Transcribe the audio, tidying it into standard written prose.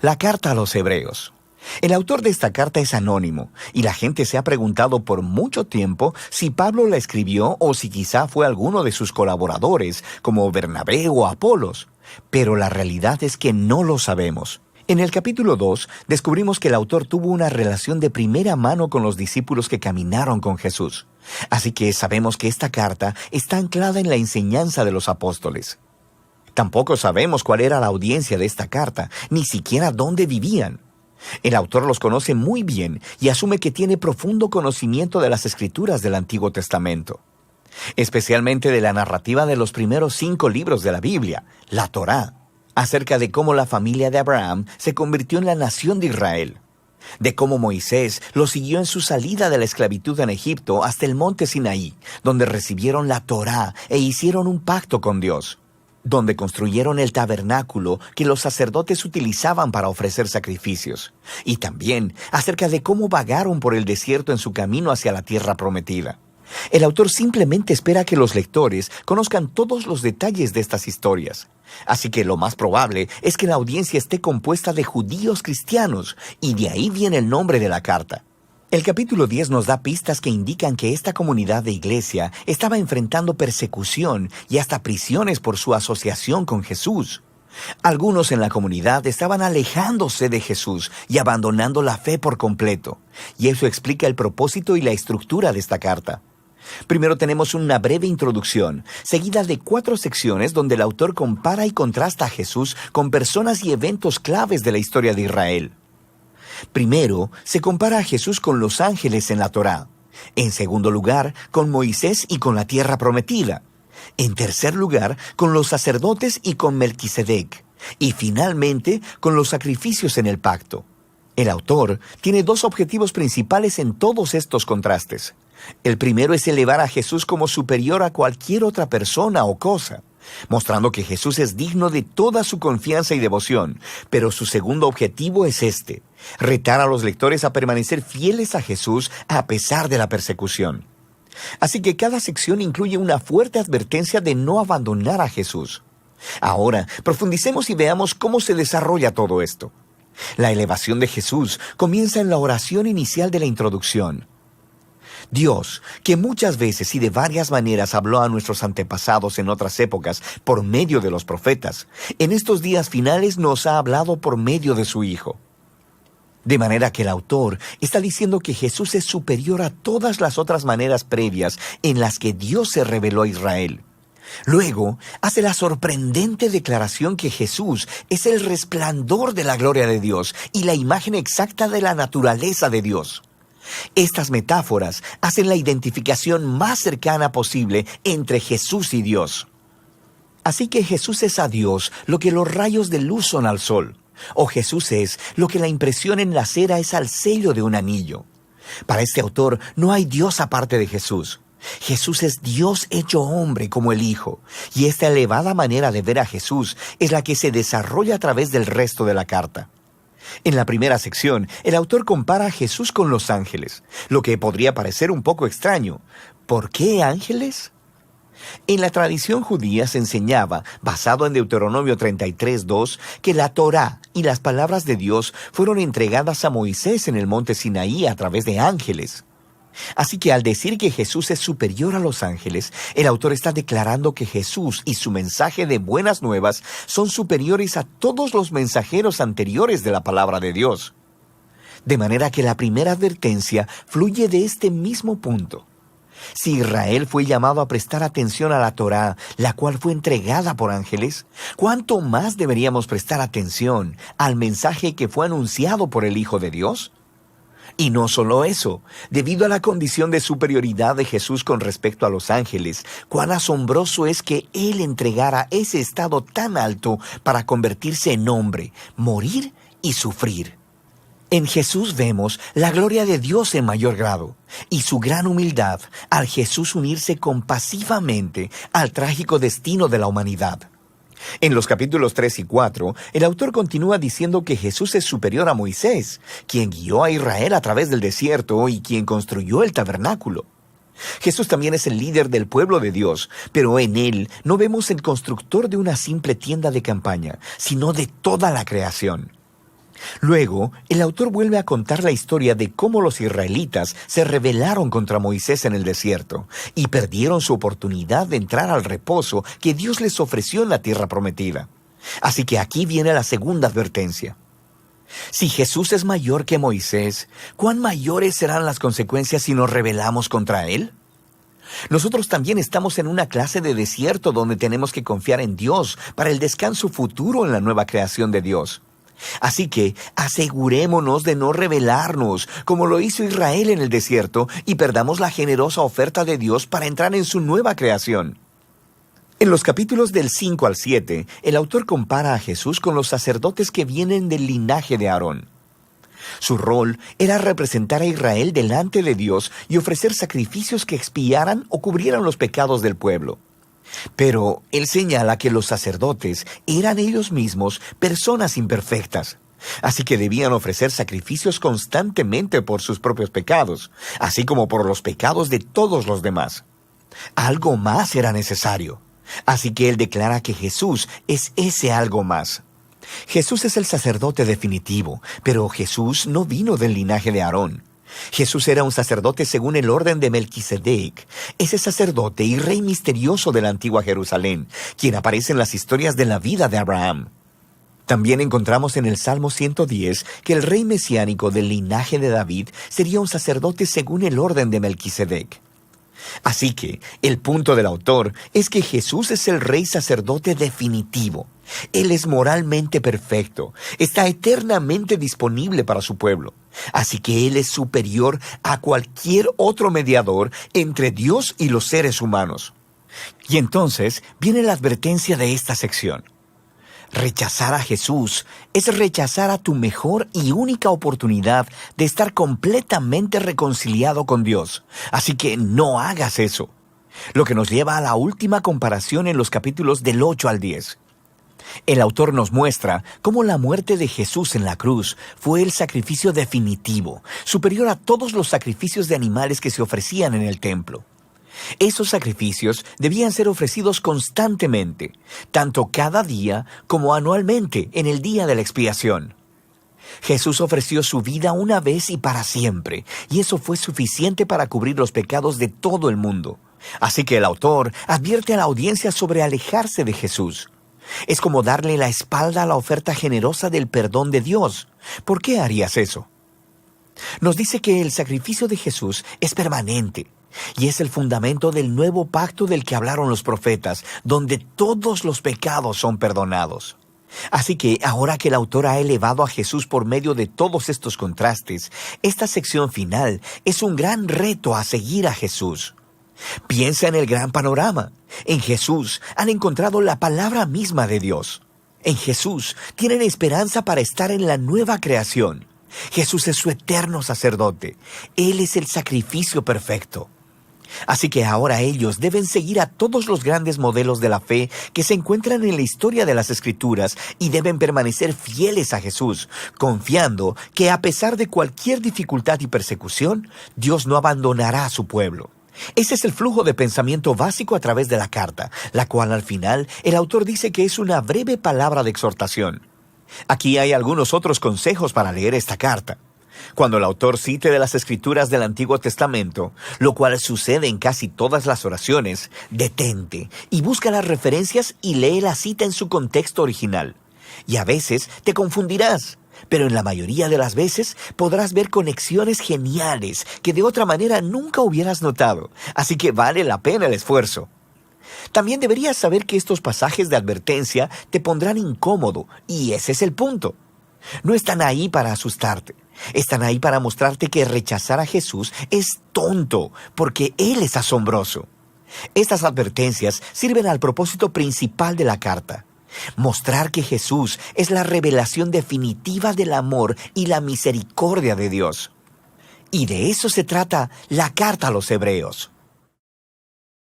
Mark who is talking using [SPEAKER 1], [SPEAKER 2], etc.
[SPEAKER 1] La carta a los Hebreos. El autor de esta carta es anónimo, y la gente se ha preguntado por mucho tiempo si Pablo la escribió o si quizá fue alguno de sus colaboradores, como Bernabé o Apolos. Pero la realidad es que no lo sabemos. En el capítulo 2 descubrimos que el autor tuvo una relación de primera mano con los discípulos que caminaron con Jesús. Así que sabemos que esta carta está anclada en la enseñanza de los apóstoles. Tampoco sabemos cuál era la audiencia de esta carta, ni siquiera dónde vivían. El autor los conoce muy bien y asume que tiene profundo conocimiento de las escrituras del Antiguo Testamento, especialmente de la narrativa de los primeros 5 libros de la Biblia, la Torá, acerca de cómo la familia de Abraham se convirtió en la nación de Israel, de cómo Moisés lo siguió en su salida de la esclavitud en Egipto hasta el monte Sinaí, donde recibieron la Torá e hicieron un pacto con Dios, donde construyeron el tabernáculo que los sacerdotes utilizaban para ofrecer sacrificios, y también acerca de cómo vagaron por el desierto en su camino hacia la tierra prometida. El autor simplemente espera que los lectores conozcan todos los detalles de estas historias. Así que lo más probable es que la audiencia esté compuesta de judíos cristianos, y de ahí viene el nombre de la carta. El capítulo 10 nos da pistas que indican que esta comunidad de iglesia estaba enfrentando persecución y hasta prisiones por su asociación con Jesús. Algunos en la comunidad estaban alejándose de Jesús y abandonando la fe por completo, y eso explica el propósito y la estructura de esta carta. Primero tenemos una breve introducción, seguida de 4 secciones donde el autor compara y contrasta a Jesús con personas y eventos claves de la historia de Israel. Primero, se compara a Jesús con los ángeles en la Torá. En segundo lugar, con Moisés y con la tierra prometida. En tercer lugar, con los sacerdotes y con Melquisedec. Y finalmente, con los sacrificios en el pacto. El autor tiene 2 objetivos principales en todos estos contrastes. El primero es elevar a Jesús como superior a cualquier otra persona o cosa, mostrando que Jesús es digno de toda su confianza y devoción. Pero su segundo objetivo es retar a los lectores a permanecer fieles a Jesús a pesar de la persecución. Así que cada sección incluye una fuerte advertencia de no abandonar a Jesús. Ahora, profundicemos y veamos cómo se desarrolla todo esto. La elevación de Jesús comienza en la oración inicial de la introducción. Dios, que muchas veces y de varias maneras habló a nuestros antepasados en otras épocas por medio de los profetas, en estos días finales nos ha hablado por medio de su Hijo. De manera que el autor está diciendo que Jesús es superior a todas las otras maneras previas en las que Dios se reveló a Israel. Luego, hace la sorprendente declaración que Jesús es el resplandor de la gloria de Dios y la imagen exacta de la naturaleza de Dios. Estas metáforas hacen la identificación más cercana posible entre Jesús y Dios. Así que Jesús es a Dios lo que los rayos de luz son al sol, o Jesús es lo que la impresión en la cera es al sello de un anillo. Para este autor no hay Dios aparte de Jesús. Jesús es Dios hecho hombre como el Hijo, y esta elevada manera de ver a Jesús es la que se desarrolla a través del resto de la carta. En la primera sección, el autor compara a Jesús con los ángeles, lo que podría parecer un poco extraño. ¿Por qué ángeles? En la tradición judía se enseñaba, basado en Deuteronomio 33:2, que la Torá y las palabras de Dios fueron entregadas a Moisés en el monte Sinaí a través de ángeles. Así que al decir que Jesús es superior a los ángeles, el autor está declarando que Jesús y su mensaje de buenas nuevas son superiores a todos los mensajeros anteriores de la palabra de Dios. De manera que la primera advertencia fluye de este mismo punto. Si Israel fue llamado a prestar atención a la Torá, la cual fue entregada por ángeles, ¿cuánto más deberíamos prestar atención al mensaje que fue anunciado por el Hijo de Dios? Y no solo eso, debido a la condición de superioridad de Jesús con respecto a los ángeles, cuán asombroso es que Él entregara ese estado tan alto para convertirse en hombre, morir y sufrir. En Jesús vemos la gloria de Dios en mayor grado, y su gran humildad al Jesús unirse compasivamente al trágico destino de la humanidad. En los capítulos 3 y 4, el autor continúa diciendo que Jesús es superior a Moisés, quien guió a Israel a través del desierto y quien construyó el tabernáculo. Jesús también es el líder del pueblo de Dios, pero en él no vemos el constructor de una simple tienda de campaña, sino de toda la creación. Luego, el autor vuelve a contar la historia de cómo los israelitas se rebelaron contra Moisés en el desierto y perdieron su oportunidad de entrar al reposo que Dios les ofreció en la tierra prometida. Así que aquí viene la segunda advertencia. Si Jesús es mayor que Moisés, ¿cuán mayores serán las consecuencias si nos rebelamos contra Él? Nosotros también estamos en una clase de desierto donde tenemos que confiar en Dios para el descanso futuro en la nueva creación de Dios. Así que asegurémonos de no rebelarnos, como lo hizo Israel en el desierto, y perdamos la generosa oferta de Dios para entrar en su nueva creación. En los capítulos del 5 al 7, el autor compara a Jesús con los sacerdotes que vienen del linaje de Aarón. Su rol era representar a Israel delante de Dios y ofrecer sacrificios que expiaran o cubrieran los pecados del pueblo. Pero él señala que los sacerdotes eran ellos mismos personas imperfectas, así que debían ofrecer sacrificios constantemente por sus propios pecados, así como por los pecados de todos los demás. Algo más era necesario, así que él declara que Jesús es ese algo más. Jesús es el sacerdote definitivo, pero Jesús no vino del linaje de Aarón. Jesús era un sacerdote según el orden de Melquisedec, ese sacerdote y rey misterioso de la antigua Jerusalén, quien aparece en las historias de la vida de Abraham. También encontramos en el Salmo 110 que el rey mesiánico del linaje de David sería un sacerdote según el orden de Melquisedec. Así que el punto del autor es que Jesús es el rey sacerdote definitivo. Él es moralmente perfecto, está eternamente disponible para su pueblo. Así que Él es superior a cualquier otro mediador entre Dios y los seres humanos. Y entonces viene la advertencia de esta sección. Rechazar a Jesús es rechazar a tu mejor y única oportunidad de estar completamente reconciliado con Dios. Así que no hagas eso. Lo que nos lleva a la última comparación en los capítulos del 8 al 10. El autor nos muestra cómo la muerte de Jesús en la cruz fue el sacrificio definitivo, superior a todos los sacrificios de animales que se ofrecían en el templo. Esos sacrificios debían ser ofrecidos constantemente, tanto cada día como anualmente en el día de la expiación. Jesús ofreció su vida una vez y para siempre, y eso fue suficiente para cubrir los pecados de todo el mundo. Así que el autor advierte a la audiencia sobre alejarse de Jesús. Es como darle la espalda a la oferta generosa del perdón de Dios. ¿Por qué harías eso? Nos dice que el sacrificio de Jesús es permanente y es el fundamento del nuevo pacto del que hablaron los profetas, donde todos los pecados son perdonados. Así que ahora que el autor ha elevado a Jesús por medio de todos estos contrastes, esta sección final es un gran reto a seguir a Jesús. Piensa en el gran panorama. En Jesús han encontrado la palabra misma de Dios. En Jesús tienen esperanza para estar en la nueva creación. Jesús es su eterno sacerdote. Él es el sacrificio perfecto. Así que ahora ellos deben seguir a todos los grandes modelos de la fe que se encuentran en la historia de las Escrituras y deben permanecer fieles a Jesús, confiando que a pesar de cualquier dificultad y persecución, Dios no abandonará a su pueblo. Ese es el flujo de pensamiento básico a través de la carta, la cual al final el autor dice que es una breve palabra de exhortación. Aquí hay algunos otros consejos para leer esta carta. Cuando el autor cite de las Escrituras del Antiguo Testamento, lo cual sucede en casi todas las oraciones, detente y busca las referencias y lee la cita en su contexto original. Y a veces te confundirás, pero en la mayoría de las veces podrás ver conexiones geniales que de otra manera nunca hubieras notado, así que vale la pena el esfuerzo. También deberías saber que estos pasajes de advertencia te pondrán incómodo, y ese es el punto. No están ahí para asustarte, están ahí para mostrarte que rechazar a Jesús es tonto, porque Él es asombroso. Estas advertencias sirven al propósito principal de la carta: mostrar que Jesús es la revelación definitiva del amor y la misericordia de Dios. Y de eso se trata la carta a los Hebreos.